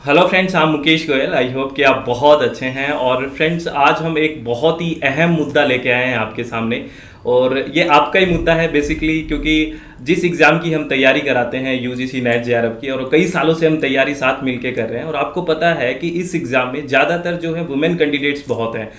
Hello friends, I'm Mukesh Goyal. I hope कि आप बहुत अच्छे हैं। और फ्रेंड्स, आज हम एक बहुत ही अहम मुद्दा लेके आए हैं आपके सामने। और ये आपका ही मुद्दा है बेसिकली, क्योंकि जिस एग्ज़ाम की हम तैयारी कराते हैं यूजीसी नेट जेआरएफ की, और कई सालों से हम तैयारी साथ मिलके कर रहे हैं। और आपको पता है कि इस एग्ज़ाम में ज़्यादातर जो है वुमेन कैंडिडेट्स बहुत हैं,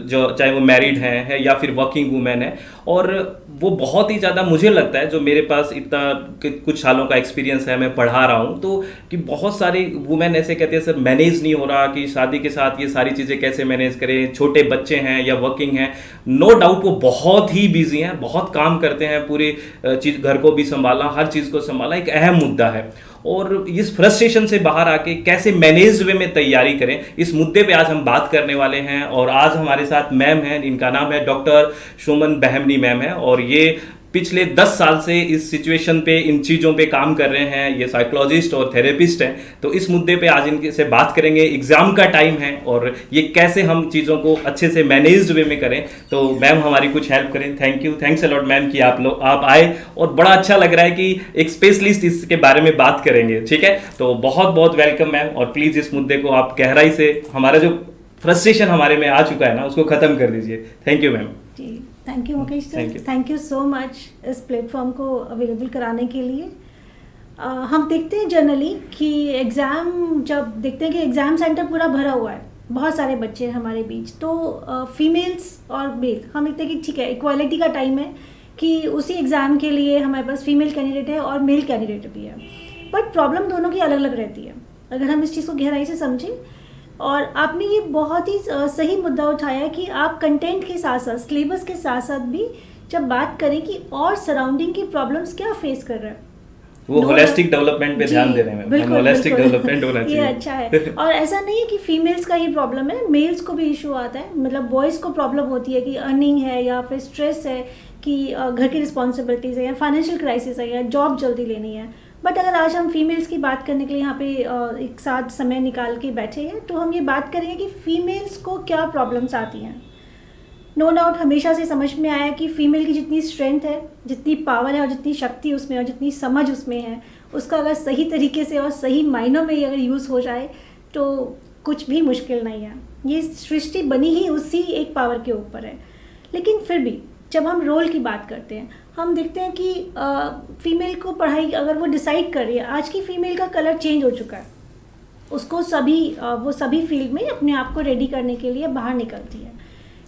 जो चाहे वो मैरिड हैं है या फिर वर्किंग वुमेन है। और वो बहुत ही ज़्यादा, मुझे लगता है, जो मेरे पास इतना कुछ सालों का एक्सपीरियंस है, मैं पढ़ा रहा हूँ, तो कि बहुत सारी वुमेन ऐसे कहते हैं सर मैनेज नहीं हो रहा, कि शादी के साथ ये सारी चीज़ें कैसे मैनेज करें, छोटे बच्चे हैं या वर्किंग हैं। नो डाउट वो बहुत ही बिजी हैं, बहुत काम करते हैं, पूरी चीज़, घर को भी संभालना, हर चीज़ को संभालना एक अहम मुद्दा है। और इस फ्रस्ट्रेशन से बाहर आके कैसे मैनेज वे में तैयारी करें, इस मुद्दे पे आज हम बात करने वाले हैं। और आज हमारे साथ मैम हैं, इनका नाम है डॉक्टर सुमन बहमनी मैम है। और ये पिछले 10 साल से इस सिचुएशन पे, इन चीज़ों पे काम कर रहे हैं। ये साइकोलॉजिस्ट और थेरेपिस्ट हैं। तो इस मुद्दे पे आज इनके से बात करेंगे। एग्जाम का टाइम है और ये कैसे हम चीज़ों को अच्छे से मैनेज्ड वे में करें। तो मैम हमारी कुछ हेल्प करें। Thank you, thanks a lot ma'am कि आप आए। और बड़ा अच्छा लग रहा है कि एक स्पेशलिस्ट इसके बारे में बात करेंगे। ठीक है, तो बहुत बहुत वेलकम मैम। और प्लीज़ इस मुद्दे को आप गहराई से, हमारा जो फ्रस्ट्रेशन हमारे में आ चुका है ना, उसको ख़त्म कर दीजिए। Thank you ma'am. जी, thank you Mukesh sir, thank you so much इस प्लेटफॉर्म को अवेलेबल कराने के लिए। हम देखते हैं जनरली कि एग्ज़ाम, जब देखते हैं कि एग्ज़ाम सेंटर पूरा भरा हुआ है, बहुत सारे बच्चे हैं हमारे बीच, तो फीमेल्स और मेल, हम देखते हैं कि ठीक है, इक्वालिटी का टाइम है कि उसी एग्ज़ाम के लिए हमारे पास फीमेल कैंडिडेट है और मेल कैंडिडेट भी है। बट प्रॉब्लम दोनों की अलग अलग रहती है, अगर हम इस चीज़ को गहराई से समझें। और आपने ये बहुत ही सही मुद्दा उठाया है कि आप कंटेंट के साथ साथ, सिलेबस के साथ साथ भी जब बात करें कि और सराउंडिंग की प्रॉब्लम्स क्या फेस कर रहे हैं, वो होलिस्टिक डेवलपमेंट पे ध्यान दे रहे हैं। बिल्कुल, होलिस्टिक डेवलपमेंट होना चाहिए। ये अच्छा है। और ऐसा नहीं है कि फीमेल्स का ही प्रॉब्लम है, मेल्स को भी इशू आता है। मतलब बॉयज़ को प्रॉब्लम होती है कि अर्निंग है, या फिर स्ट्रेस है कि घर की रिस्पॉन्सिबिलिटीज़ है, या फाइनेंशियल क्राइसिस है, या जॉब जल्दी लेनी है। बट अगर आज हम फीमेल्स की बात करने के लिए यहाँ पे एक साथ समय निकाल के बैठे हैं, तो हम ये बात करेंगे कि फीमेल्स को क्या प्रॉब्लम्स आती हैं। नो डाउट हमेशा से समझ में आया कि फीमेल की जितनी स्ट्रेंथ है, जितनी पावर है, और जितनी शक्ति उसमें, और जितनी समझ उसमें है, उसका अगर सही तरीके से और सही मायनों में अगर यूज़ हो जाए तो कुछ भी मुश्किल नहीं है। ये सृष्टि बनी ही उसी एक पावर के ऊपर है। लेकिन फिर भी जब हम रोल की बात करते हैं, हम देखते हैं कि फ़ीमेल को पढ़ाई अगर वो डिसाइड कर रही है, आज की फ़ीमेल का कलर चेंज हो चुका है। उसको वो सभी फील्ड में अपने आप को रेडी करने के लिए बाहर निकलती है,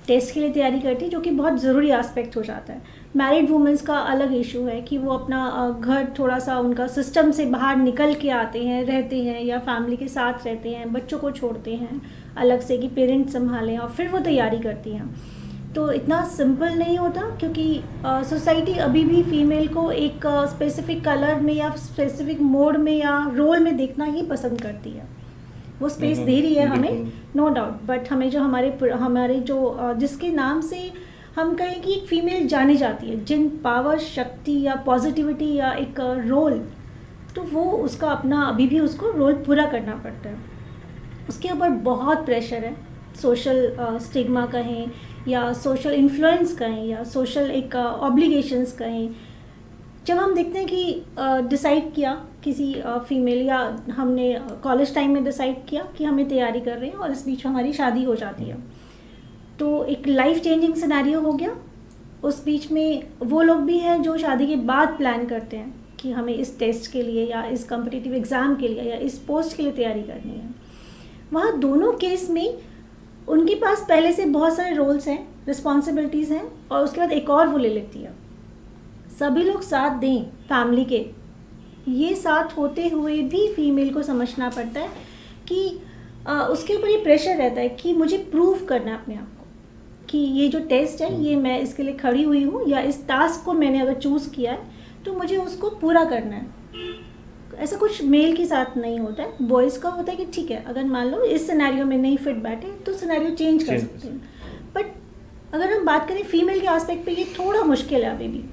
टेस्ट के लिए तैयारी करती है, जो कि बहुत ज़रूरी एस्पेक्ट हो जाता है। मैरिड वुमेंस का अलग इशू है कि वो अपना घर थोड़ा सा, उनका सिस्टम से बाहर निकल के आते हैं, रहते हैं, या फैमिली के साथ रहते हैं, बच्चों को छोड़ते हैं अलग से कि पेरेंट्स संभालें, और फिर वो तैयारी करती हैं। तो इतना सिंपल नहीं होता, क्योंकि सोसाइटी अभी भी फीमेल को एक स्पेसिफिक कलर में या स्पेसिफिक मोड में या रोल में देखना ही पसंद करती है। वो स्पेस दे रही है हमें, नो डाउट। बट हमें जो हमारे जो जिसके नाम से हम कहें कि एक फीमेल जानी जाती है, जिन पावर, शक्ति या पॉजिटिविटी या एक रोल, तो वो उसका अपना अभी भी उसको रोल पूरा करना पड़ता है। उसके ऊपर बहुत प्रेशर है, सोशल स्टिग्मा कहें, या सोशल इन्फ्लुएंस कहें, या सोशल एक ऑब्लिगेशंस कहें। जब हम देखते हैं कि डिसाइड किया किसी फीमेल, या हमने कॉलेज टाइम में डिसाइड किया कि हमें तैयारी कर रहे हैं, और इस बीच हमारी शादी हो जाती है, तो एक लाइफ चेंजिंग सिनेरियो हो गया। उस बीच में वो लोग भी हैं जो शादी के बाद प्लान करते हैं कि हमें इस टेस्ट के लिए, या इस कॉम्पिटिटिव एग्ज़ाम के लिए, या इस पोस्ट के लिए तैयारी करनी है। वहाँ दोनों केस में उनके पास पहले से बहुत सारे रोल्स हैं, रिस्पॉन्सिबिलिटीज़ हैं, और उसके बाद एक और वो ले लेती है। सभी लोग साथ दें फैमिली के, ये साथ होते हुए भी फीमेल को समझना पड़ता है कि उसके ऊपर ये प्रेशर रहता है कि मुझे प्रूव करना है अपने आप को कि ये जो टेस्ट है, ये मैं इसके लिए खड़ी हुई हूँ, या इस टास्क को मैंने अगर चूज़ किया है तो मुझे उसको पूरा करना है। ऐसा कुछ मेल के साथ नहीं होता है, बॉयज़ का होता है कि ठीक है, अगर मान लो इस सिनेरियो में नहीं फिट बैठे तो सिनेरियो चेंज कर सकते हैं। बट अगर हम बात करें फीमेल के एस्पेक्ट पे, ये थोड़ा मुश्किल है अभी भी,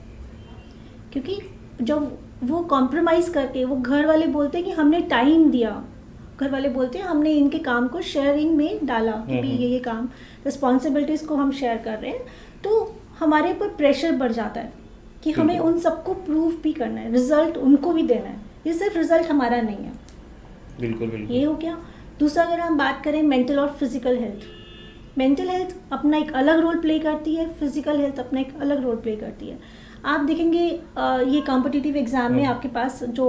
क्योंकि जब वो कॉम्प्रोमाइज़ करके, वो घर वाले बोलते हैं कि हमने टाइम दिया, घर वाले बोलते हैं हमने इनके काम को शेयरिंग में डाला कि भाई ये काम, रिस्पॉन्सिबिलिटीज़ को हम शेयर कर रहे हैं, तो हमारे ऊपर प्रेशर बढ़ जाता है कि हमें उन सबको प्रूव भी करना है, रिजल्ट उनको भी देना है। ये सिर्फ रिजल्ट हमारा नहीं है, बिल्कुल बिल्कुल। ये हो गया। दूसरा अगर हम बात करें मेंटल और फिजिकल हेल्थ, मेंटल हेल्थ अपना एक अलग रोल प्ले करती है, फिजिकल हेल्थ अपना एक अलग रोल प्ले करती है। आप देखेंगे ये कॉम्पिटिटिव एग्जाम में आपके पास जो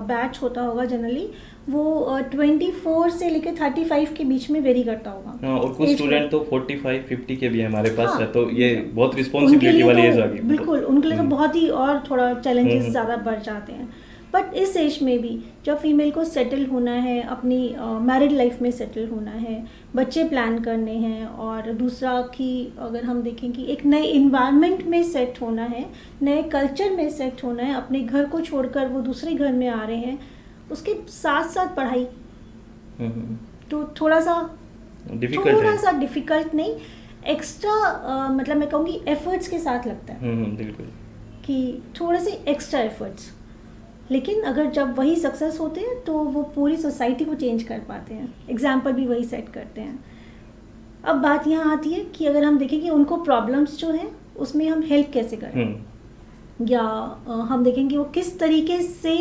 बैच होता होगा जनरली वो 24 से लेकर 35 के बीच में वेरी करता होगा। हाँ, और कुछ Age स्टूडेंट तो 45-50 के भी हमारे पास हाँ, है, तो ये बहुत उनके रिस्पॉन्सिबिलिटी लिए वाली तो एज आ गई। बिल्कुल उनके लिए तो बहुत ही और थोड़ा चैलेंजेस हम्म। ज़्यादा बढ़ जाते हैं। बट इस एज में भी जब फीमेल को सेटल होना है, अपनी मैरिड लाइफ में सेटल होना है, बच्चे प्लान करने हैं, और दूसरा कि अगर हम देखें कि एक नए इन्वायरमेंट में सेट होना है, नए कल्चर में सेट होना है, अपने घर को छोड़कर वो दूसरे घर में आ रहे हैं, उसके साथ साथ पढ़ाई, तो थोड़ा सा डिफिकल्ट नहीं, एक्स्ट्रा मतलब मैं कहूँगी एफर्ट्स के साथ लगता है बिल्कुल। कि थोड़े से एक्स्ट्रा एफर्ट्स, लेकिन अगर जब वही सक्सेस होते हैं तो वो पूरी सोसाइटी को चेंज कर पाते हैं, एग्जाम्पल भी वही सेट करते हैं। अब बात यहाँ आती है कि अगर हम देखें कि उनको प्रॉब्लम्स जो हैं उसमें हम हेल्प कैसे करें, या हम देखेंगे वो किस तरीके से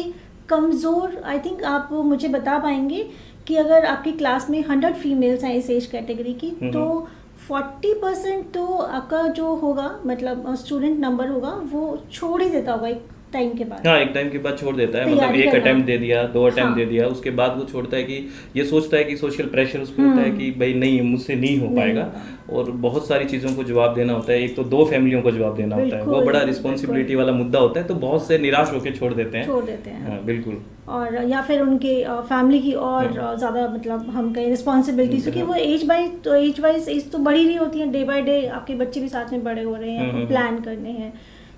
कमज़ोर, आई थिंक आप मुझे बता पाएंगे कि अगर आपकी क्लास में 100 फीमेल्स हैं इस एज कैटेगरी की, तो 40% तो आपका जो होगा मतलब स्टूडेंट नंबर होगा वो छोड़ ही देता होगा एक टाइम के बाद। हाँ, एक टाइम के बाद छोड़ देता है, मतलब तैयारी एक करना। अटेम्प्ट दे दिया, 2 अटेम्प्ट हाँ। दे दिया, उसके बाद वो छोड़ता है कि ये सोचता है कि सोशल प्रेशर उस पर होता है कि भाई नहीं मुझसे नहीं हो नहीं पाएगा, होगा। और बहुत सारी चीज़ों को जवाब देना होता है, एक तो 2 फैमिलियों को जवाब देना होता है, वो बिल्कुल, बड़ा रिस्पॉन्सिबिलिटी वाला मुद्दा होता है, तो बहुत से निराश होकर छोड़ देते हैं। हाँ, बिल्कुल। और या फिर उनके फैमिली की और ज़्यादा मतलब हम कहें रिस्पॉन्सिबिलिटीज, क्योंकि वो एज वाइज एज तो बढ़ी रही होती है, डे बाय डे आपके बच्चे भी साथ में बड़े हो रहे हैं, प्लान करने हैं,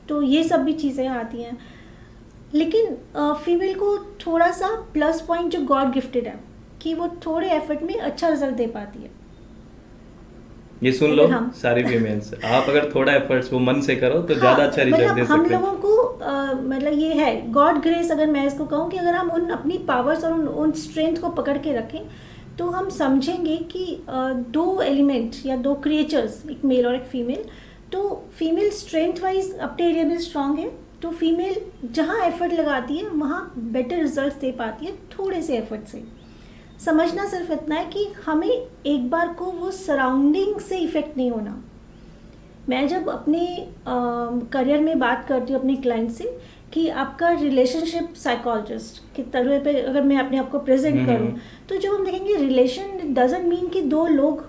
तो ये सब भी चीज़ें आती हैं। लेकिन फीमेल को थोड़ा सा प्लस पॉइंट जो गॉड गिफ्टेड है कि वो थोड़े एफर्ट में अच्छा रिजल्ट दे पाती है। ये सुन लो हम सारी फीमेल्स, आप अगर थोड़ा एफर्ट्स वो मन से करो तो ज़्यादा अच्छा रिजल्ट दे हम सकते हैं। लोगों को मतलब ये है गॉड ग्रेस, अगर मैं इसको कहूँ कि अगर हम उन अपनी पावर्स और उन स्ट्रेंथ को पकड़ के रखें तो हम समझेंगे कि 2 एलिमेंट या 2 क्रिएचर्स, एक मेल और एक फीमेल, तो फीमेल स्ट्रेंथ वाइज अपने एरिया में स्ट्रांग है, तो फीमेल जहाँ एफर्ट लगाती है वहाँ बेटर रिजल्ट्स दे पाती है थोड़े से एफर्ट से। समझना सिर्फ इतना है कि हमें एक बार को वो सराउंडिंग से इफ़ेक्ट नहीं होना। मैं जब अपने करियर में बात करती हूँ अपने क्लाइंट से कि आपका रिलेशनशिप साइकोलॉजिस्ट के तरह पे अगर मैं अपने आप को प्रेजेंट करूँ, तो जब हम देखेंगे रिलेशन डजंट मीन कि 2 लोग,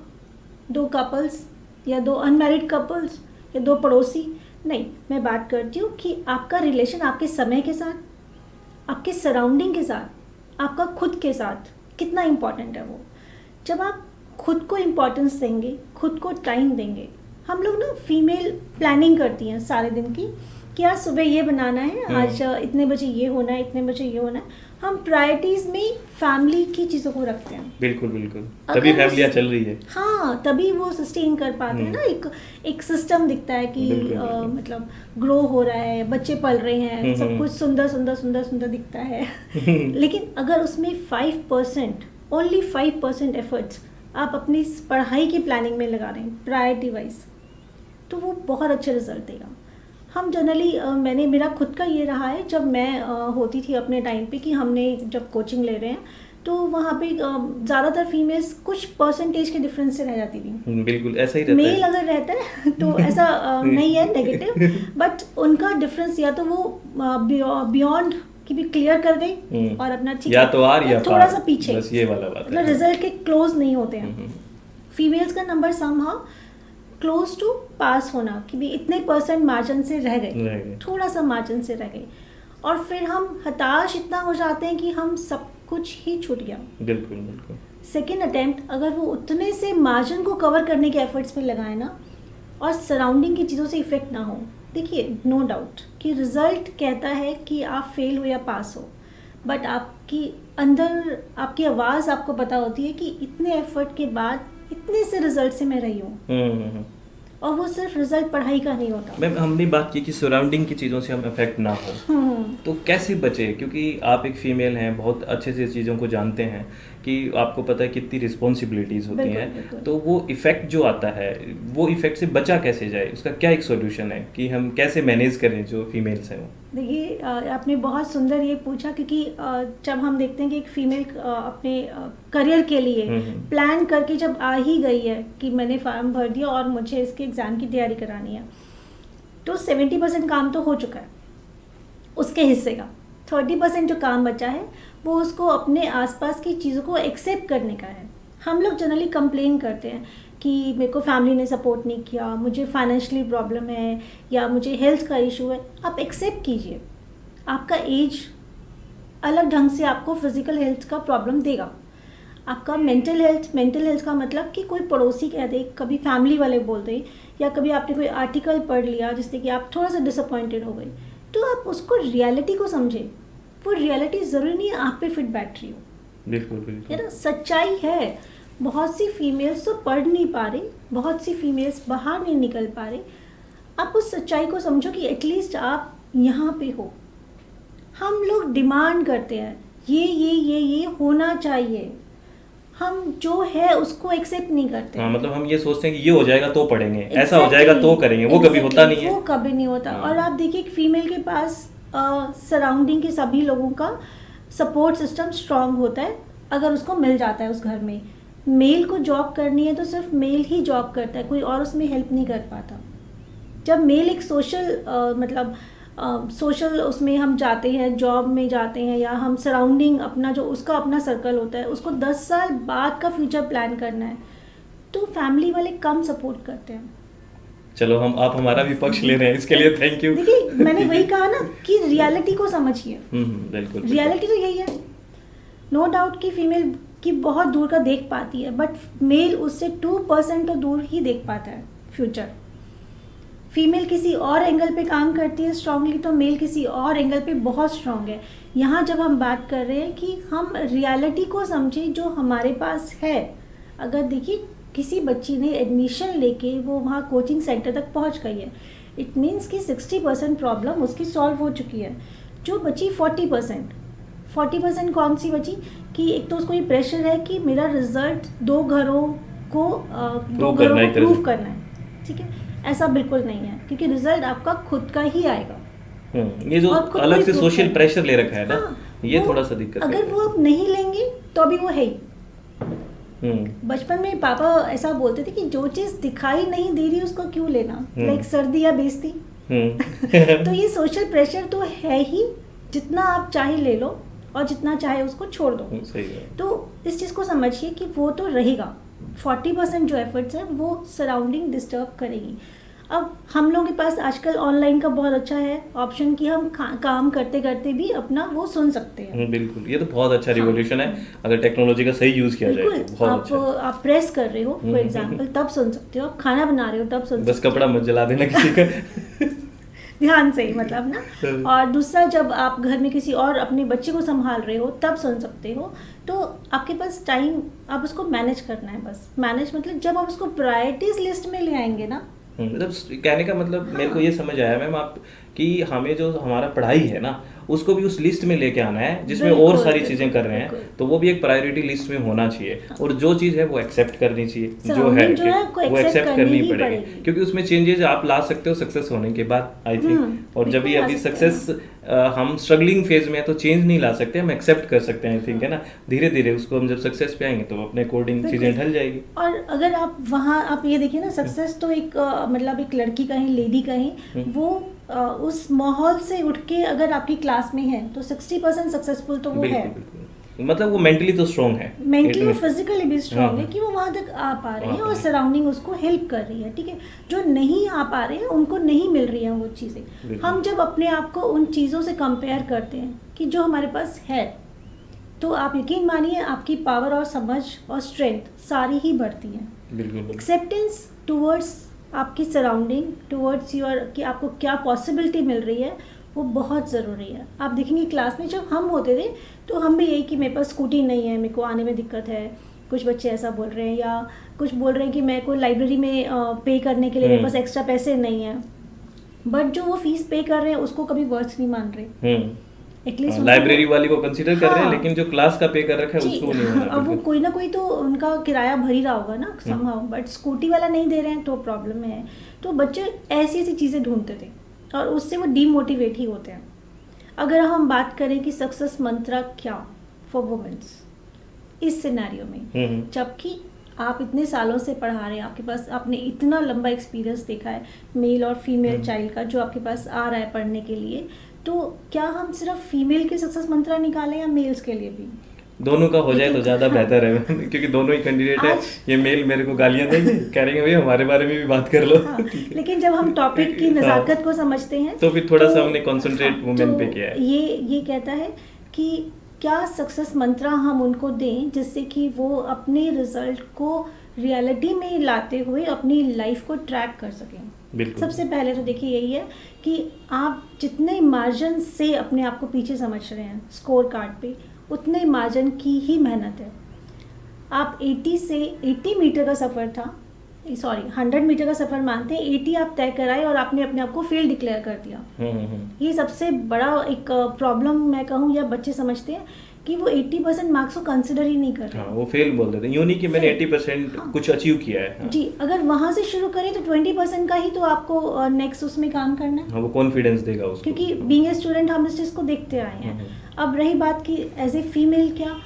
2 कपल्स या 2 अनमैरिड कपल्स या 2 पड़ोसी, नहीं, मैं बात करती हूँ कि आपका रिलेशन आपके समय के साथ, आपके सराउंडिंग के साथ, आपका खुद के साथ कितना इम्पॉर्टेंट है वो। जब आप खुद को इम्पोर्टेंस देंगे, खुद को टाइम देंगे, हम लोग ना फीमेल प्लानिंग करती हैं सारे दिन की कि आज सुबह ये बनाना है, आज इतने बजे ये होना है, इतने बजे ये होना है, हम प्रायोरिटीज में फैमिली की चीज़ों को रखते हैं। बिल्कुल बिल्कुल, तभी फैमिलियाँ चल रही है। हाँ, तभी वो सस्टेन कर पाते हैं ना, एक सिस्टम दिखता है कि मतलब ग्रो हो रहा है, बच्चे पल रहे हैं, सब कुछ सुंदर सुंदर सुंदर सुंदर दिखता है। लेकिन अगर उसमें 5%, ओनली 5% एफर्ट्स आप अपनी पढ़ाई की प्लानिंग में लगा रहे हैं प्रायोरिटी वाइज, तो वो बहुत अच्छा रिजल्ट देगा। हम जनरली मेरा खुद का ये रहा है, जब मैं होती थी अपने टाइम पे कि हमने जब कोचिंग ले रहे हैं तो वहाँ पे ज़्यादातर फीमेल्स कुछ परसेंटेज के डिफरेंस से रह जाती थी। बिल्कुल ऐसा ही रहता है। मेल अगर रहता है तो ऐसा नहीं है नेगेटिव, बट उनका डिफरेंस या तो वो बियॉन्ड की भी क्लियर कर गई और अपना ठीक या तो आर या थोड़ा सा पीछे, बस ये वाला बात है, मतलब रिजल्ट के क्लोज नहीं होते हैं। फीमेल्स का नंबर समहाउ क्लोज टू पास होना कि भी इतने % मार्जिन से रह गए, थोड़ा सा मार्जिन से रह गए, और फिर हम हताश इतना हो जाते हैं कि हम सब कुछ ही छूट गया। बिल्कुल बिल्कुल। सेकेंड अटेम्प्ट अगर वो उतने से मार्जिन को कवर करने के एफर्ट्स में लगाए ना, और सराउंडिंग की चीज़ों से इफेक्ट ना हो, देखिए नो डाउट कि रिजल्ट कहता है कि आप फेल हो या पास हो, बट आपकी अंदर आपकी आवाज़ आपको पता होती है कि इतने एफर्ट के बाद इतने से रिजल्ट से मैं रही हूँ। और वो सिर्फ रिजल्ट पढ़ाई का नहीं होता। मैम हमने बात की कि सराउंडिंग की चीज़ों से हम अफेक्ट ना हो, तो कैसे बचे, क्योंकि आप एक फ़ीमेल हैं, बहुत अच्छे से चीज़ों को जानते हैं कि आपको पता है कितनी रिस्पॉन्सिबिलिटीज होती बिल्कुल, हैं, बिल्कुल। तो वो इफेक्ट जो आता है वो इफेक्ट से बचा कैसे जाए, उसका क्या एक सॉल्यूशन है कि हम कैसे मैनेज करें जो फीमेल्स हैं वो? देखिए आपने बहुत सुंदर ये पूछा, क्योंकि जब हम देखते हैं कि एक फीमेल अपने करियर के लिए प्लान करके जब आ ही गई है कि मैंने फॉर्म भर दिया और मुझे इसके एग्ज़ाम की तैयारी करानी है, तो 70% काम तो हो चुका है उसके हिस्से का। 30% जो काम बचा है वो उसको अपने आसपास की चीज़ों को एक्सेप्ट करने का है। हम लोग जनरली कंप्लेन करते हैं कि मेरे को फैमिली ने सपोर्ट नहीं किया, मुझे फाइनेंशियली प्रॉब्लम है या मुझे हेल्थ का इशू है। आप एक्सेप्ट कीजिए, आपका एज अलग ढंग से आपको फिजिकल हेल्थ का प्रॉब्लम देगा। आपका मेंटल हेल्थ का मतलब कि कोई पड़ोसी कह दे, कभी फैमिली वाले बोल दें, या कभी आपने कोई आर्टिकल पढ़ लिया जिससे कि आप थोड़ा सा डिसअपॉइंटेड हो गए, तो आप उसको रियलिटी को समझें। वो रियलिटी ज़रूरी नहीं है आप पे फिट बैठ रही हो। बिल्कुल बिल्कुल, है ना, सच्चाई है। बहुत सी फीमेल्स तो पढ़ नहीं पा रही, बहुत सी फीमेल्स बाहर नहीं निकल पा रही। आप उस सच्चाई को समझो कि एटलीस्ट आप यहाँ पे हो। हम लोग डिमांड करते हैं ये होना चाहिए, हम जो है उसको एक्सेप्ट नहीं करते। हाँ, मतलब हम ये सोचते हैं कि ये हो जाएगा तो पढ़ेंगे, ऐसा हो जाएगा तो करेंगे, वो कभी होता नहीं है। वो कभी नहीं होता। और आप देखिए एक फीमेल के पास सराउंडिंग के सभी लोगों का सपोर्ट सिस्टम स्ट्रांग होता है अगर उसको मिल जाता है उस घर में। मेल को जॉब करनी है तो सिर्फ मेल ही जॉब करता है, कोई और उसमें हेल्प नहीं कर पाता। जब मेल एक सोशल उसमें हम जाते हैं, जॉब में जाते हैं, या हम सराउंडिंग अपना जो उसका अपना सर्कल होता है उसको 10 साल बाद का फ्यूचर प्लान करना है, तो फैमिली वाले कम सपोर्ट करते हैं। चलो आप हमारा भी पक्ष ले रहे हैं, इसके लिए थैंक यू। देखिए मैंने वही कहा ना कि रियलिटी को समझिए। बिल्कुल, रियलिटी तो यही है। नो डाउट कि फीमेल की बहुत दूर का देख पाती है, बट मेल उससे 2% तो दूर ही देख पाता है फ्यूचर। फीमेल किसी और एंगल पे काम करती है स्ट्रांगली, तो मेल किसी और एंगल पे बहुत स्ट्रांग है। यहाँ जब हम बात कर रहे हैं कि हम रियलिटी को समझें जो हमारे पास है। अगर देखिए किसी बच्ची ने एडमिशन लेके वो वहाँ कोचिंग सेंटर तक पहुँच गई है, इट मीन्स कि 60% प्रॉब्लम उसकी सॉल्व हो चुकी है। जो बची 40% कौन सी बची कि एक तो उसको ये प्रेशर है कि मेरा रिजल्ट दो घरों को प्रूव करना है। ठीक है, ऐसा बिल्कुल नहीं है, क्योंकि रिजल्ट आपका खुद का ही आएगा। ये जो अलग से सोशल प्रेशर ले रखा है ना, हाँ, ये थोड़ा सा दिक्कत है। अगर वो अब नहीं लेंगे तो अभी वो है ही। बचपन में पापा ऐसा बोलते थे कि जो चीज दिखाई नहीं दे रही उसको क्यों लेना, लाइक सर्दी या बेइज्जती। तो ये सोशल प्रेशर तो है ही, जितना आप चाहे ले लो और जितना चाहे उसको छोड़ दो। सही है। तो इस चीज़ को समझिए कि वो तो रहेगा। 40% जो एफर्ट्स है वो सराउंडिंग डिस्टर्ब करेगी। अब हम लोगों के पास आजकल ऑनलाइन का बहुत अच्छा है ऑप्शन कि हम काम करते करते भी अपना वो सुन सकते हैं। बिल्कुल, ये तो बहुत अच्छा रिवॉल्यूशन है। अगर टेक्नोलॉजी का सही यूज किया जाए तो बहुत अच्छा। आप प्रेस कर रहे हो फॉर एग्जांपल तब सुन सकते हो, आप खाना बना रहे हो तब सुन सकते हो। बस कपड़ा मत जला देना किसी का। ध्यान से ही मतलब ना। और दूसरा, जब आप घर में किसी और अपने बच्चे को संभाल रहे हो तब सुन सकते हो। तो आपके पास टाइम, आप उसको मैनेज करना है। बस मैनेज मतलब जब आप उसको प्रायोरिटीज लिस्ट में ले आएंगे ना। मतलब कहने का मतलब मेरे को ये समझ आया मैम आप कि हमें जो हमारा पढ़ाई है ना उसको भी उस लिस्ट में लेके आना है जिसमें और सारी चीजें कर रहे हैं, तो वो भी एक प्रायोरिटी लिस्ट में होना चाहिए। और जो चीज है वो एक्सेप्ट करनी चाहिए, जो है वो एक्सेप्ट करनी पड़ेगी, क्योंकि उसमें चेंजेस आप ला सकते हो सक्सेस होने के बाद आई थिंक। और जब भी अभी सक्सेस हम स्ट्रगलिंग फेज में है तो चेंज नहीं ला सकते, हम एक्सेप्ट कर सकते हैं आई थिंक, है ना। धीरे धीरे उसको हम जब सक्सेस पे आएंगे तो अपने अकॉर्डिंग चीजें ढल जाएगी। और अगर आप वहाँ आप ये देखिए ना, सक्सेस तो एक मतलब एक लड़की कहें, लेडी कहें, वो उस माहौल से उठ के अगर आपकी क्लास में है तो 60% सक्सेसफुल तो वो है। मतलब वो मेंटली तो स्ट्रांग है, मेंटली और फिजिकली भी स्ट्रांग है कि वो वहाँ तक आ पा रहे हैं और सराउंडिंग उसको हेल्प कर रही है। ठीक है, जो नहीं आ पा रहे हैं उनको नहीं मिल रही हैं वो चीज़ें। हम जब अपने आप को उन चीज़ों से कंपेयर करते हैं कि जो हमारे पास है, तो आप यकीन मानिए आपकी पावर और समझ और स्ट्रेंथ सारी ही बढ़ती है। एक्सेप्टेंस टूवर्ड्स आपकी सराउंडिंग, टूवर्ड्स योर कि आपको क्या पॉसिबिलिटी मिल रही है, वो बहुत ज़रूरी है। आप देखेंगे क्लास में जब हम होते थे तो हम भी यही कि मेरे पास स्कूटी नहीं है, मेरे को आने में दिक्कत है, कुछ बच्चे ऐसा बोल रहे हैं, या कुछ बोल रहे हैं कि मेरे को लाइब्रेरी में पे करने के लिए मेरे पास एक्स्ट्रा पैसे नहीं है। बट जो वो फीस पे कर रहे हैं उसको कभी वर्थ नहीं मान रहे। एटलीस्ट लाइब्रेरी वाली को कंसीडर कर रहे हैं, हाँ। लेकिन जो क्लास का पे कर रखा है जी, उसको नहीं होना अब वो बिल्कुल। कोई ना कोई तो उनका किराया भर ही रहा होगा ना समहाउ, बट स्कूटी वाला नहीं दे रहे हैं तो प्रॉब्लम है। तो बच्चे ऐसी ऐसी चीज़ें ढूंढते थे और उससे वो डीमोटिवेट ही होते हैं। अगर हम बात करें कि सक्सेस मंत्रा क्या फॉर वुमेन्स इस सिनेरियो में, जबकि आप इतने सालों से पढ़ा रहे हैं, आपके पास आपने इतना लंबा एक्सपीरियंस देखा है मेल और फीमेल चाइल्ड का जो आपके पास आ रहा है पढ़ने के लिए, तो क्या हम सिर्फ फीमेल के सक्सेस मंत्रा निकालें या मेल्स के लिए भी? दोनों का हो जाए तो ज़्यादा हाँ। बेहतर है क्योंकि दोनों ही कैंडिडेट है। आज- ये मेल मेरे को गालियां देंगे, कहेंगे भैया हमारे बारे में भी बात कर लो। हाँ, लेकिन जब हम टॉपिक की नज़ाकत को समझते हैं तो फिर थोड़ा सा हमने concentrate women तो पे किया है। ये कहता है कि क्या सक्सेस मंत्रा हम उनको दें जिससे कि वो अपने रिजल्ट को रियलिटी में लाते हुए अपनी लाइफ को ट्रैक कर सकें। बिल्कुल। सबसे पहले तो देखिए यही है कि आप जितने मार्जिन से अपने आप को पीछे समझ रहे हैं स्कोर कार्ड पे, उतने मार्जिन की ही मेहनत है। आप 80 मीटर का सफ़र था, सॉरी 100 मीटर का सफ़र मानते हैं, 80 आप तय कराए और आपने अपने आप को फेल डिक्लेयर कर दिया। ये सबसे बड़ा एक प्रॉब्लम मैं कहूँ, या बच्चे समझते हैं कि वो 80% मार्क्स को कंसिडर ही नहीं कर रहे। हाँ, वो फेल बोल देते हैं, यूँ नहीं कि मैंने 80% हाँ। कुछ अचीव किया है। हाँ। जी, अगर वहाँ से शुरू करें तो 20% का ही तो आपको नेक्स्ट उसमें काम करना है, हाँ, वो कॉन्फिडेंस देगा उसको। क्योंकि बीइंग ए स्टूडेंट हम इस चीज़ को देखते आए हैं। अब रही बात कि एज ए फीमेल क्या,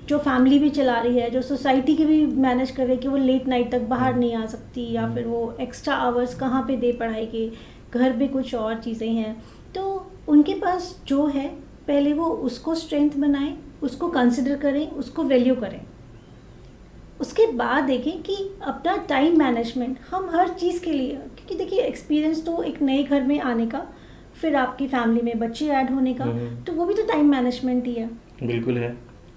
जो फैमिली भी चला रही है, जो सोसाइटी की भी मैनेज कर रही है कि वो लेट नाइट तक बाहर नहीं आ सकती, या फिर वो एक्स्ट्रा आवर्स कहाँ पे दे पढ़ाई के, घर पे कुछ और चीज़ें हैं, तो उनके पास जो है पहले वो उसको स्ट्रेंथ बनाएं, उसको कंसिडर करें, उसको वैल्यू करें। उसके बाद देखें कि अपना टाइम मैनेजमेंट हम हर चीज़ के लिए, क्योंकि देखिए एक्सपीरियंस तो एक नए घर में आने का, फिर आपकी फैमिली में बच्चे ऐड होने का, तो वो भी तो टाइम मैनेजमेंट ही है। बिल्कुल है।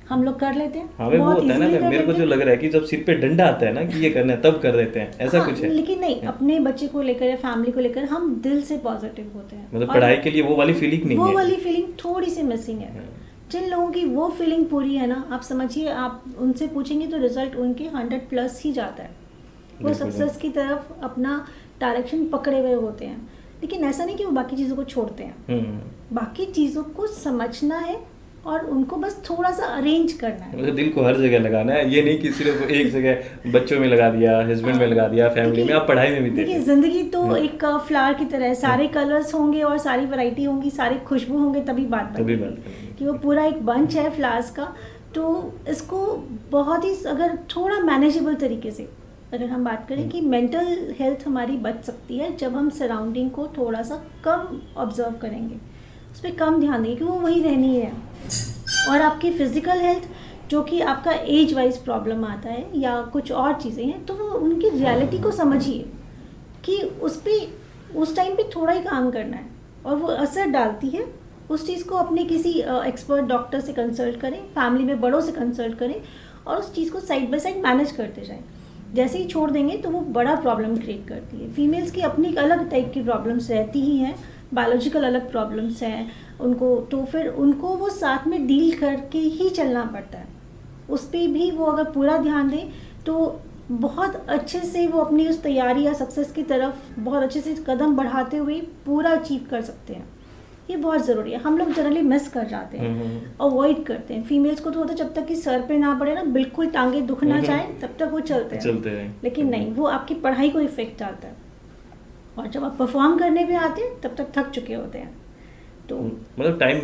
हम लोग कर लेते हैं। हाँ, वो बहुत होता है ना, easily कर मेरे को लेते जो हैं। लग रहा है कि जब सिर पे डंडा आता है ना कि ये करना है तब कर देते हैं, ऐसा हाँ, कुछ है। लेकिन नहीं, अपने बच्चे को लेकर या फैमिली को लेकर हम दिल से पॉजिटिव होते हैं। मतलब और पढ़ाई के लिए वो वाली फीलिंग नहीं वो है। वाली फीलिंग थोड़ी सी मिसिंग है। जिन लोगों की वो फीलिंग पूरी है ना, आप समझिए, आप उनसे पूछेंगे तो रिजल्ट उनके 100+ ही जाता है। वो बिल्कुल। सक्सेस की तरफ अपना डायरेक्शन पकड़े हुए होते हैं। लेकिन ऐसा नहीं कि वो बाकी चीज़ों को छोड़ते हैं। बाकी चीज़ों को समझना है और उनको बस थोड़ा सा अरेंज करना है। मतलब दिल को हर जगह लगाना है, ये नहीं कि सिर्फ एक जगह बच्चों में लगा दिया, हस्बैंड में लगा दिया, फैमिली में, आप पढ़ाई में भी देखिए देखिए। जिंदगी तो एक फ्लावर की तरह है, सारे कलर्स होंगे और सारी वैरायटी होंगी, सारे खुशबू होंगे, तभी बात तभी बनेगी। बात करेंगे। कि वो पूरा एक बंच है फ्लावर्स का, तो इसको बहुत ही अगर थोड़ा मैनेजेबल तरीके से अगर हम बात करें कि मेंटल हेल्थ हमारी बच सकती है जब हम सराउंडिंग को थोड़ा सा कम ऑब्जर्व करेंगे, उस पर कम ध्यान देंगे कि वो वही रहनी है। और आपकी फिजिकल हेल्थ, जो कि आपका एज वाइज प्रॉब्लम आता है या कुछ और चीज़ें हैं, तो वो उनकी रियलिटी को समझिए कि उस पर उस टाइम पे थोड़ा ही काम करना है और वो असर डालती है। उस चीज़ को अपने किसी एक्सपर्ट डॉक्टर से कंसल्ट करें, फैमिली में बड़ों से कंसल्ट करें और उस चीज़ को साइड बाय साइड मैनेज करते जाएं। जैसे ही छोड़ देंगे तो वो बड़ा प्रॉब्लम क्रिएट करती है। फीमेल्स की अपनी अलग टाइप की प्रॉब्लम्स रहती ही हैं, बायोलॉजिकल अलग प्रॉब्लम्स हैं उनको, तो फिर उनको वो साथ में डील करके ही चलना पड़ता है। उस पर भी वो अगर पूरा ध्यान दें तो बहुत अच्छे से वो अपनी उस तैयारी या सक्सेस की तरफ बहुत अच्छे से कदम बढ़ाते हुए पूरा अचीव कर सकते हैं। ये बहुत ज़रूरी है। हम लोग जनरली मिस कर जाते हैं, अवॉइड करते हैं। फीमेल्स को तो होता है जब तक कि सर पे ना पड़े ना, बिल्कुल टांगे दुखना चाहे तब तक वो चलते हैं। लेकिन नहीं, वो आपकी पढ़ाई को इफेक्ट डालता है और जब आप परफॉर्म करने पे आते हैं तब तक थक चुके होते हैं। तो मतलब टाइम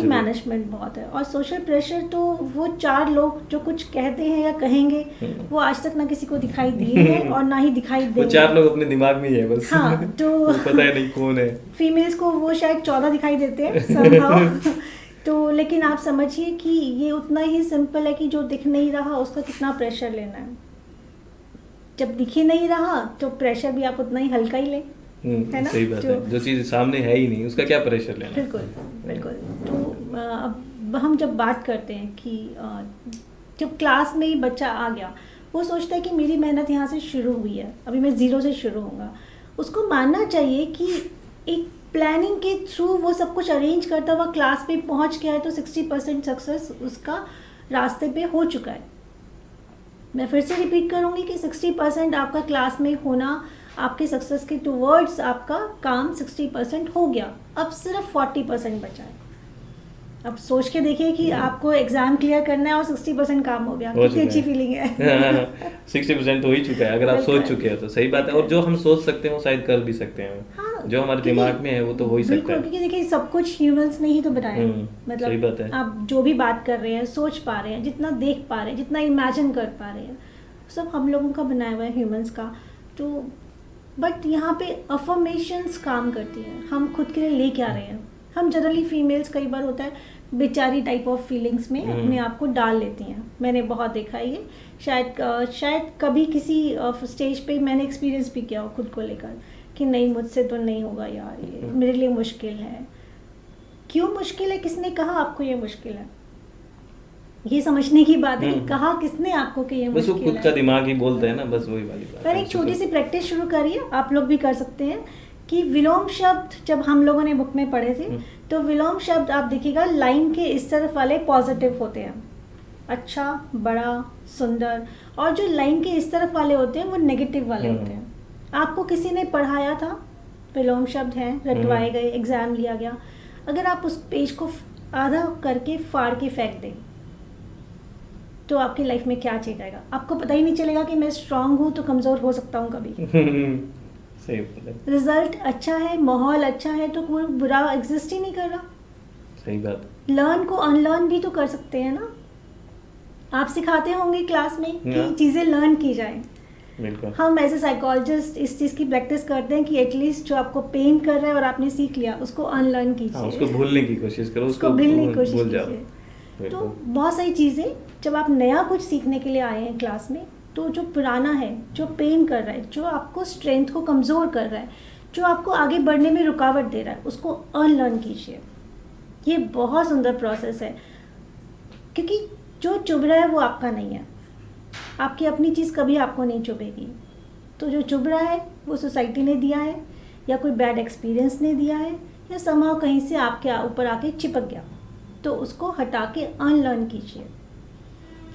मैनेजमेंट बहुत है। और सोशल प्रेशर तो वो 4 लोग जो कुछ कहते हैं या कहेंगे वो आज तक ना किसी को दिखाई दिए हैं और ना ही दिखाई वो देंगे। 4 लोग अपने दिमाग में ही है बस। हाँ, तो पता है नहीं कौन है। फीमेल्स को वो शायद 14 दिखाई देते हैं somehow। तो लेकिन आप समझिए कि ये उतना ही सिंपल है कि जो दिख नहीं रहा उसका कितना प्रेशर लेना है। जब दिख ही नहीं रहा तो प्रेशर भी आप उतना ही हल्का ही लें, है ना? सही बात है। जो चीज़ सामने है ही नहीं उसका क्या प्रेशर लेना। बिल्कुल बिल्कुल। तो अब हम जब बात करते हैं कि जब क्लास में ही बच्चा आ गया, वो सोचता है कि मेरी मेहनत यहाँ से शुरू हुई है, अभी मैं ज़ीरो से शुरू होऊंगा। उसको मानना चाहिए कि एक प्लानिंग के थ्रू वो सब कुछ अरेंज करता हुआ क्लास में पहुँच गया है तो 60% सक्सेस उसका रास्ते पे हो चुका है। मैं फिर से रिपीट करूँगी कि 60% आपका क्लास में होना आपके सक्सेस के टुवर्ड्स आपका काम 60% हो गया, अब सिर्फ 40% बचा है। अब सोच के देखिए कि आपको एग्जाम क्लियर करना है और 60% काम हो गया, हो कितनी चुका अच्छी है। फीलिंग है। 60% तो हो ही चुका है, अगर आप सोच चुके हैं तो सही बात है। और जो हम सोच सकते हैं वो शायद कर भी सकते हैं, हाँ, जो हमारे क्योंकि दिमाग में है वो तो हो ही सकता बिल्कुल, है। क्योंकि देखिए सब कुछ ह्यूमंस ने ही तो बनाया है। सही बात है। आप जो भी बात कर रहे हैं, सोच पा रहे हैं, जितना देख पा रहे हैं, जितना इमेजिन कर पा रहे हैं, सब हम लोगों का बनाया हुआ है, ह्यूमंस का। तो बट यहाँ पे अफर्मेशंस काम करती है, हम खुद के लिए ले क्या रहे हैं। हम जनरली फीमेल्स कई बार होता है बेचारी टाइप ऑफ फीलिंग्स में अपने आप को डाल लेती हैं। मैंने बहुत देखा है ये, शायद कभी किसी स्टेज पे मैंने एक्सपीरियंस भी किया हो खुद को लेकर कि नहीं मुझसे तो नहीं होगा यार, ये मेरे लिए मुश्किल है। क्यों मुश्किल है, किसने कहा आपको ये मुश्किल है? ये समझने की बात है कि कहा किसने आपको कि ये बस वो मुश्किल खुद का है। दिमाग ही बोलता है ना, बस वही वाली बात पर है। एक छोटी सी प्रैक्टिस शुरू करिए, आप लोग भी कर सकते हैं कि विलोम शब्द जब हम लोगों ने बुक में पढ़े थे तो विलोम शब्द आप देखिएगा लाइन के इस तरफ वाले पॉजिटिव होते हैं, अच्छा, बड़ा, सुंदर, और जो लाइन के इस तरफ वाले होते हैं वो नेगेटिव वाले होते हैं। आपको किसी ने पढ़ाया था, विलोम शब्द हैं, रटवाए गए, एग्जाम लिया गया, अगर आप उस पेज को आधा करके फाड़ के फेंक दें तो आपकी लाइफ में क्या चेंज आएगा? आपको पता ही नहीं चलेगा कि मैं स्ट्रांग हूँ तो कमज़ोर हो सकता हूँ कभी। सही बोला। रिजल्ट अच्छा है, माहौल अच्छा है तो कोई बुरा एग्जिस्ट ही नहीं कर रहा। सही बात। लर्न को अनलर्न भी तो कर सकते हैं ना। आप सिखाते होंगे क्लास में कि चीज़ें लर्न की जाए। बिल्कुल। हम एज ए साइकोलॉजिस्ट इस चीज़ की प्रैक्टिस करते हैं कि एटलीस्ट जो आपको पेन कर रहा है और आपने सीख लिया उसको अनलर्न कीजिए। हाँ, उसको भूलने की कोशिश करो, उसको भूलने की कोशिश भूल जाओ। कीजिए। तो बहुत सारी चीज़ें, जब आप नया कुछ सीखने के लिए आए हैं क्लास में, तो जो पुराना है, जो पेन कर रहा है, जो आपको स्ट्रेंथ को कमज़ोर कर रहा है, जो आपको आगे बढ़ने में रुकावट दे रहा है, उसको अनलर्न कीजिए। ये बहुत सुंदर प्रोसेस है, क्योंकि जो चुभ रहा है वो आपका नहीं है। आपकी अपनी चीज़ कभी आपको नहीं चुभेगी। तो जो चुभ रहा है वो सोसाइटी ने दिया है, या कोई बैड एक्सपीरियंस ने दिया है, या समाव कहीं से आपके ऊपर आके चिपक गया, तो उसको हटा के अनलर्न कीजिए।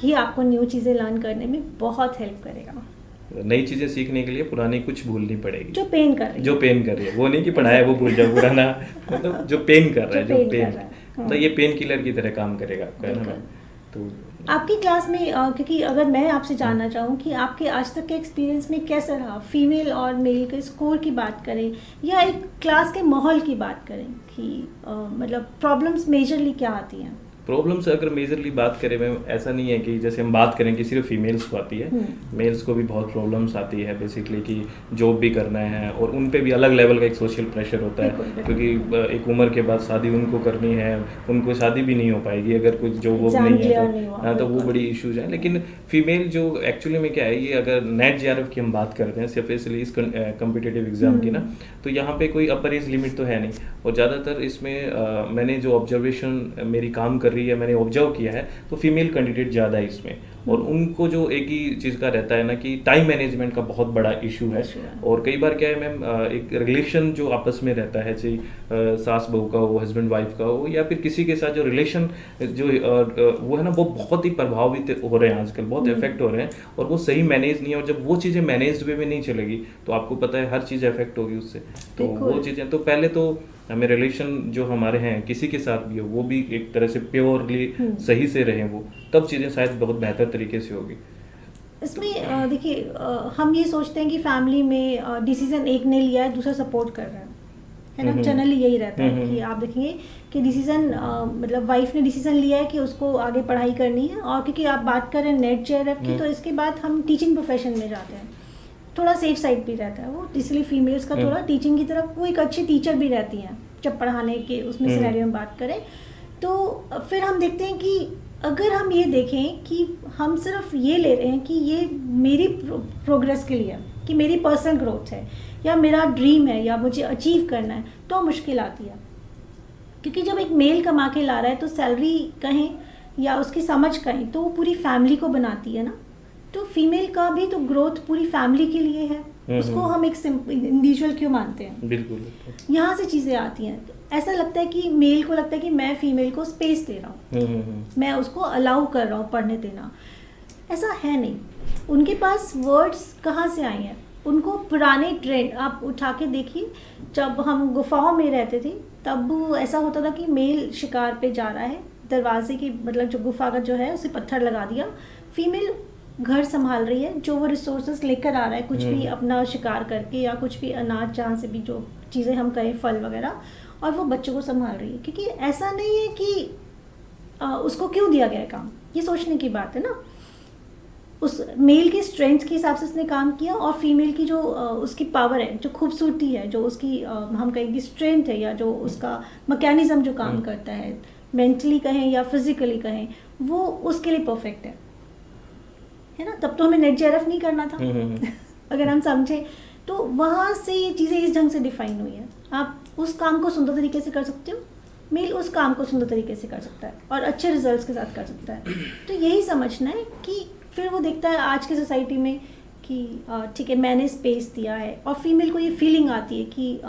ये आपको न्यू चीज़ें लर्न करने में बहुत हेल्प करेगा। नई चीजें सीखने के लिए पुरानी कुछ भूलनी पड़ेगी। जो पेन कर रही है, जो पेन कर रही है, वो नहीं कि पढ़ाया वो भूल जाओ पुराना, मतलब जो पेन कर रहा है, जो पेन, तो ये पेन किलर की तरह काम करेगा आपका, है ना। तो आपकी क्लास में क्योंकि अगर मैं आपसे जानना चाहूँ कि आपके आज तक के एक्सपीरियंस में कैसा रहा, फीमेल और मेल के स्कोर की बात करें या एक क्लास के माहौल की बात करें कि मतलब प्रॉब्लम्स मेजरली क्या आती हैं? प्रॉब्लम्स अगर मेजरली बात करें मैम, ऐसा नहीं है कि जैसे हम बात करें कि सिर्फ फीमेल्स को आती है, मेल्स को भी बहुत प्रॉब्लम्स आती है बेसिकली, कि जॉब भी करना है और उन पे भी अलग लेवल का एक सोशल प्रेशर होता है, क्योंकि एक उम्र के बाद शादी उनको करनी है, उनको शादी भी नहीं हो पाएगी अगर कुछ जॉब वॉब नहीं है तो वो बड़ी इश्यूज हैं। लेकिन फीमेल जो एक्चुअली में क्या है, ये अगर नेट जेआरएफ की हम बात करते हैं स्पेशली इस कम्पिटिटिव एग्जाम की ना, तो यहाँ पे कोई अपर एज लिमिट तो है नहीं। और ज़्यादातर इसमें मैंने जो ऑब्जर्वेशन मेरी काम कर रही है, मैंने ऑब्जर्व किया है, तो फीमेल कैंडिडेट ज़्यादा है इसमें। और उनको जो एक ही चीज़ का रहता है ना कि टाइम मैनेजमेंट का बहुत बड़ा इशू है। और कई बार क्या है मैम, एक रिलेशन जो आपस में रहता है, चाहे सास बहू का हो, हस्बैंड वाइफ का हो, या फिर किसी के साथ जो रिलेशन जो वो है ना, वो बहुत ही प्रभावित हो रहे हैं आजकल, बहुत इफेक्ट हो रहे हैं, और वो सही मैनेज नहीं है। और जब वो चीज़ें मैनेज वे में नहीं चलेगी तो आपको पता है हर चीज़ इफेक्ट होगी उससे। तो वो चीज़ें, तो पहले तो हमें रिलेशन जो हमारे हैं किसी के साथ भी हो, वो भी एक तरह से प्योरली सही से रहें, वो तब चीज़ें शायद बहुत बेहतर तरीके से होगी। इसमें देखिए, हम ये सोचते हैं कि फैमिली में डिसीजन एक ने लिया है, दूसरा सपोर्ट कर रहा है ना। जनरली यही रहता है कि आप देखेंगे कि डिसीजन मतलब वाइफ ने डिसीजन लिया है कि उसको आगे पढ़ाई करनी है, और क्योंकि आप बात कर रहे हैं नेट जेआरएफ की, तो इसके बाद हम टीचिंग प्रोफेशन में जाते हैं, थोड़ा सेफ साइड भी रहता है वो, इसलिए फीमेल्स का थोड़ा टीचिंग की तरफ, वो एक अच्छी टीचर भी रहती हैं जब पढ़ाने के उसमें सिनेरियो में बात करें। तो फिर हम देखते हैं कि अगर हम ये देखें कि हम सिर्फ ये ले रहे हैं कि ये मेरी प्रोग्रेस के लिए, कि मेरी पर्सनल ग्रोथ है या मेरा ड्रीम है या मुझे अचीव करना है, तो मुश्किल आती है। क्योंकि जब एक मेल कमा के ला रहा है तो सैलरी कहें या उसकी समझ कहें तो वो पूरी फैमिली को बनाती है ना। तो फीमेल का भी तो ग्रोथ पूरी फैमिली के लिए है, उसको हम एक इंडिविजुअल क्यों मानते हैं? बिल्कुल। यहाँ से चीज़ें आती हैं। ऐसा लगता है कि मेल को लगता है कि मैं फीमेल को स्पेस दे रहा हूँ, मैं उसको अलाउ कर रहा हूँ पढ़ने देना। ऐसा है नहीं। उनके पास वर्ड्स कहाँ से आए हैं? उनको पुराने ट्रेंड आप उठा के देखिए, जब हम गुफाओं में रहते थे तब ऐसा होता था कि मेल शिकार पे जा रहा है, दरवाजे की मतलब जो गुफा का जो है उसे पत्थर लगा दिया, फीमेल घर संभाल रही है, जो वो रिसोर्सेज लेकर आ रहा है कुछ भी अपना शिकार करके या कुछ भी अनाज जहाँ से भी जो चीज़ें हम कहें फल वगैरह, और वो बच्चों को संभाल रही है। क्योंकि ऐसा नहीं है कि उसको क्यों दिया गया है काम, ये सोचने की बात है ना। उस मेल की स्ट्रेंथ के हिसाब से उसने काम किया, और फीमेल की जो उसकी पावर है, जो खूबसूरती है, जो उसकी हम कहेंगे स्ट्रेंथ है, या जो उसका मैकेनिज्म जो काम करता है, मेंटली कहें या फिजिकली कहें, वो उसके लिए परफेक्ट है ना। तब तो हमें नेट जेरफ नहीं करना था अगर हम समझे तो। वहाँ से ये चीज़ें इस ढंग से डिफाइन हुई है। आप उस काम को सुंदर तरीके से कर सकते हो, मेल उस काम को सुंदर तरीके से कर सकता है और अच्छे रिजल्ट्स के साथ कर सकता है। तो यही समझना है कि फिर वो देखता है आज की सोसाइटी में कि ठीक है मैंने स्पेस दिया है, और फीमेल को ये फीलिंग आती है कि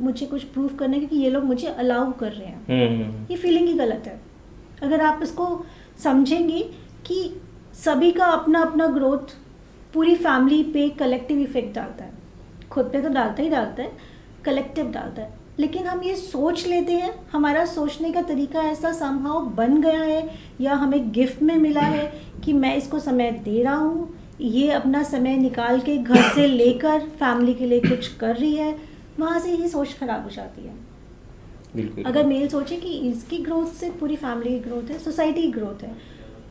मुझे कुछ प्रूव करना है क्योंकि ये लोग मुझे अलाउ कर रहे हैं। ये फीलिंग ही गलत है। अगर आप इसको समझेंगे कि सभी का अपना अपना ग्रोथ पूरी फैमिली पे कलेक्टिव इफेक्ट डालता है, खुद पे तो डालता ही डालता है, कलेक्टिव डालता है। लेकिन हम ये सोच लेते हैं, हमारा सोचने का तरीका ऐसा समहाउ बन गया है या हमें गिफ्ट में मिला है कि मैं इसको समय दे रहा हूँ, ये अपना समय निकाल के घर से लेकर फैमिली के लिए कुछ कर रही है। वहाँ से ये सोच खराब हो जाती है। बिल्कुल। अगर मेल सोचे कि इसकी ग्रोथ से पूरी फैमिली की ग्रोथ है, सोसाइटी की ग्रोथ है,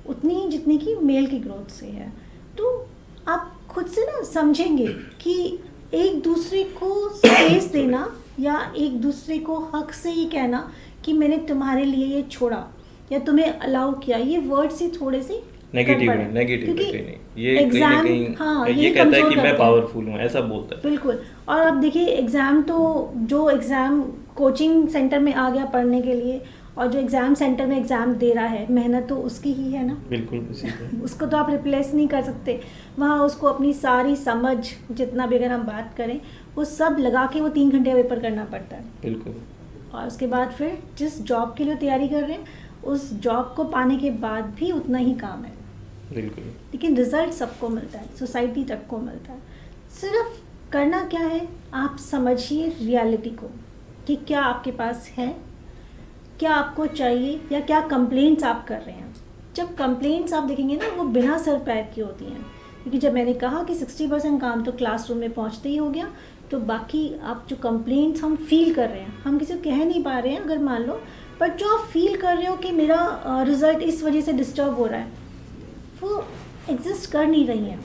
उतनी ही जितनी की मेल की ग्रोथ से है, तो आप खुद से ना समझेंगे कि एक दूसरे को स्पेस देना या एक दूसरे को हक से ये कहना कि मैंने तुम्हारे लिए ये छोड़ा या तुम्हें अलाउ किया, ये वर्ड्स ही थोड़े से नेगेटिव है, नेगेटिव है कहीं नहीं। ये कहीं ना कहीं ये कहता है कि मैं पावरफुल हूँ, ऐसा बोलता है। बिल्कुल। और अब देखिए एग्ज़ाम तो जो एग्ज़ाम कोचिंग सेंटर में आ गया पढ़ने के लिए, और जो एग्ज़ाम सेंटर में एग्ज़ाम दे रहा है, मेहनत तो उसकी ही है ना। बिल्कुल उसी है। उसको तो आप रिप्लेस नहीं कर सकते। वहाँ उसको अपनी सारी समझ, जितना भी अगर हम बात करें, वो सब लगा के वो 3 घंटे पेपर करना पड़ता है। बिल्कुल। और उसके बाद फिर जिस जॉब के लिए तैयारी कर रहे हैं, उस जॉब को पाने के बाद भी उतना ही काम है। बिल्कुल। लेकिन रिजल्ट सबको मिलता है, सोसाइटी तक को मिलता है। सिर्फ करना क्या है, आप समझिए रियलिटी को कि क्या आपके पास है, क्या आपको चाहिए, या क्या कंप्लेंट्स आप कर रहे हैं। जब कंप्लेंट्स आप देखेंगे ना, वो बिना सर पैर की होती हैं। क्योंकि जब मैंने कहा कि 60% काम तो क्लासरूम में पहुंचते ही हो गया, तो बाकी आप जो कंप्लेंट्स हम फील कर रहे हैं, हम किसी को कह नहीं पा रहे हैं अगर मान लो, बट जो आप फील कर रहे हो कि मेरा रिजल्ट इस वजह से डिस्टर्ब हो रहा है, वो एग्जिस्ट कर नहीं रही हैं।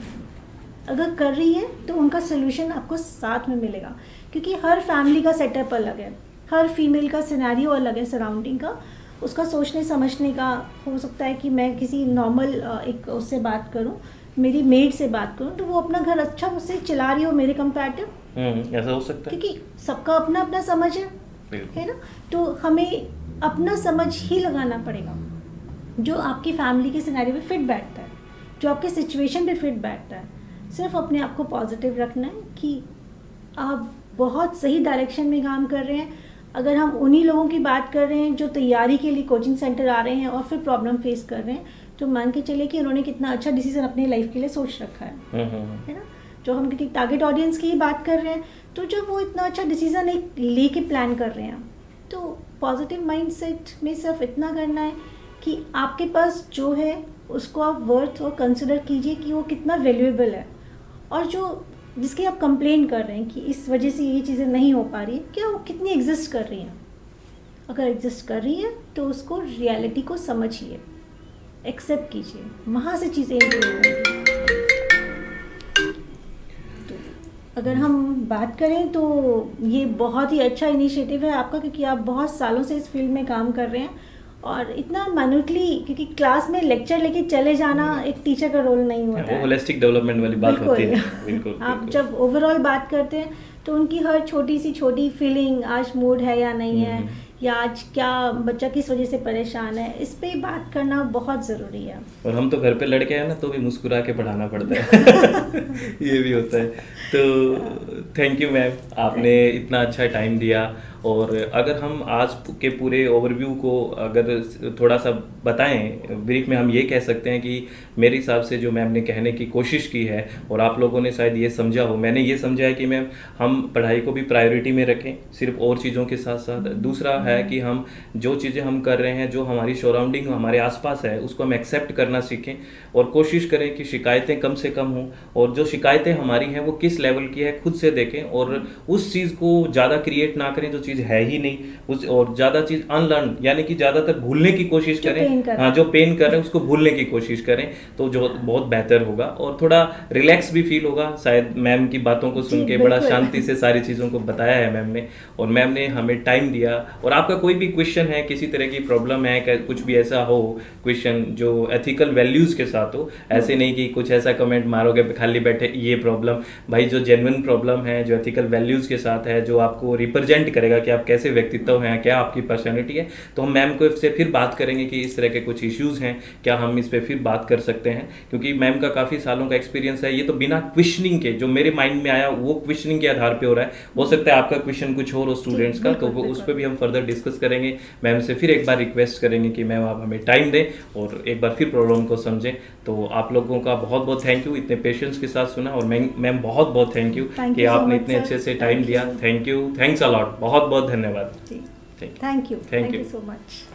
अगर कर रही है तो उनका सोल्यूशन आपको साथ में मिलेगा, क्योंकि हर फैमिली का सेटअप अलग है, हर फीमेल का सिनेरियो अलग है, सराउंडिंग का, उसका सोचने समझने का। हो सकता है कि मैं किसी नॉर्मल एक उससे बात करूं, मेरी मेड से बात करूं, तो वो अपना घर अच्छा उससे चला रही हो मेरे कंपैरेटिव। ऐसा हो सकता है, क्योंकि सबका अपना अपना समझ है ना। तो हमें अपना समझ ही लगाना पड़ेगा जो आपकी फैमिली के सिनेरियो में फिट बैठता है, जो आपके सिचुएशन पे फिट बैठता है। सिर्फ अपने आप को पॉजिटिव रखना है कि आप बहुत सही डायरेक्शन में काम कर रहे हैं। अगर हम उन्हीं लोगों की बात कर रहे हैं जो तैयारी के लिए कोचिंग सेंटर आ रहे हैं और फिर प्रॉब्लम फेस कर रहे हैं, तो मान के चलिए कि उन्होंने कितना अच्छा डिसीजन अपनी लाइफ के लिए सोच रखा है ना। जो हम क्योंकि टारगेट ऑडियंस की ही बात कर रहे हैं, तो जब वो इतना अच्छा डिसीजन एक लेके प्लान कर रहे हैं, तो पॉजिटिव माइंडसेट में सिर्फ इतना करना है कि आपके पास जो है उसको आप वर्थ और कंसिडर कीजिए कि वो कितना वैल्यूएबल है, और जो जिसकी आप कंप्लेन कर रहे हैं कि इस वजह से ये चीज़ें नहीं हो पा रही है, क्या वो कितनी एग्जिस्ट कर रही हैं। अगर एग्जिस्ट कर रही है तो उसको रियलिटी को समझिए, एक्सेप्ट कीजिए, वहाँ से चीज़ें इम्प्रूव होंगी। तो अगर हम बात करें तो ये बहुत ही अच्छा इनिशिएटिव है आपका, क्योंकि आप बहुत सालों से इस फील्ड में काम कर रहे हैं, और इतना मैन्युअली, क्योंकि क्लास में लेक्चर लेके चले जाना एक टीचर का रोल नहीं होता है। होलिस्टिक डेवलपमेंट वाली बात होती है। बिल्कुल। आप जब ओवरऑल बात करते हैं तो उनकी हर छोटी सी छोटी फीलिंग, आज मूड है या नहीं है, या आज क्या बच्चा किस वजह से परेशान है, इस पे बात करना बहुत ज़रूरी है। और हम तो घर पे लड़के हैं ना, तो भी मुस्कुरा के पढ़ाना पड़ता है ये भी होता है। तो थैंक यू मैम, आपने इतना अच्छा टाइम दिया और अगर हम आज के पूरे ओवरव्यू को अगर थोड़ा सा बताएं ब्रीफ में, हम ये कह सकते हैं कि मेरे हिसाब से जो मैम ने कहने की कोशिश की है और आप लोगों ने शायद ये समझा हो, मैंने ये समझा है कि मैम हम पढ़ाई को भी प्रायोरिटी में रखें सिर्फ और चीज़ों के साथ साथ। दूसरा है कि हम जो चीज़ें हम कर रहे हैं, जो हमारी सराउंडिंग हमारे आसपास है, उसको हम एक्सेप्ट करना सीखें और कोशिश करें कि शिकायतें कम से कम हों, और जो शिकायतें हमारी हैं वो किस लेवल की है खुद से देखें और उस चीज़ को ज़्यादा क्रिएट ना करें जो चीज़ है ही नहीं उस, और ज़्यादा चीज़ अनलर्न यानी कि ज़्यादातर भूलने की कोशिश जो पेन कर करें। हाँ, जो पेन कर रहे हैं उसको भूलने की कोशिश करें, तो जो बहुत बेहतर होगा और थोड़ा रिलैक्स भी फील होगा। शायद मैम की बातों को सुन जी, के बड़ा बिल्कुल। शांति से सारी चीज़ों को बताया है मैम ने, और मैम ने हमें टाइम दिया। और आपका कोई भी क्वेश्चन है, किसी तरह की प्रॉब्लम है, कुछ भी ऐसा हो क्वेश्चन जो एथिकल वैल्यूज़ के साथ हो, ऐसे नहीं कि कुछ ऐसा कमेंट मारोगे खाली बैठे ये प्रॉब्लम, भाई जो जेन्युइन प्रॉब्लम है, जो एथिकल वैल्यूज़ के साथ है, जो आपको रिप्रेजेंट करेगा कि आप कैसे व्यक्तित्व हैं, क्या आपकी पर्सनैलिटी है, तो हम मैम को से फिर बात करेंगे कि इस तरह के कुछ इश्यूज़ हैं, क्या हम इस पर फिर बात कर सकते हैं। क्योंकि मैम का काफ़ी सालों का एक्सपीरियंस है, ये तो बिना क्वेश्चनिंग के जो मेरे माइंड में आया वो क्वेश्चनिंग के आधार पे हो रहा है। हो सकता है आपका क्वेश्चन कुछ और हो स्टूडेंट्स का, तो वो बिल्कुल, उस पर भी हम फर्दर डिस्कस करेंगे। मैम से फिर एक बार रिक्वेस्ट करेंगे कि मैम आप हमें टाइम दें और एक बार फिर प्रॉब्लम को समझें। तो आप लोगों का बहुत बहुत थैंक यू, इतने पेशेंस के साथ सुना, और मैम बहुत बहुत थैंक यू Thank कि you so आपने much, इतने sir. अच्छे से Thank टाइम you, दिया। sir. Thank you, thanks a lot, बहुत बहुत धन्यवाद। जी, Thank you. Thank you Thank you. So much.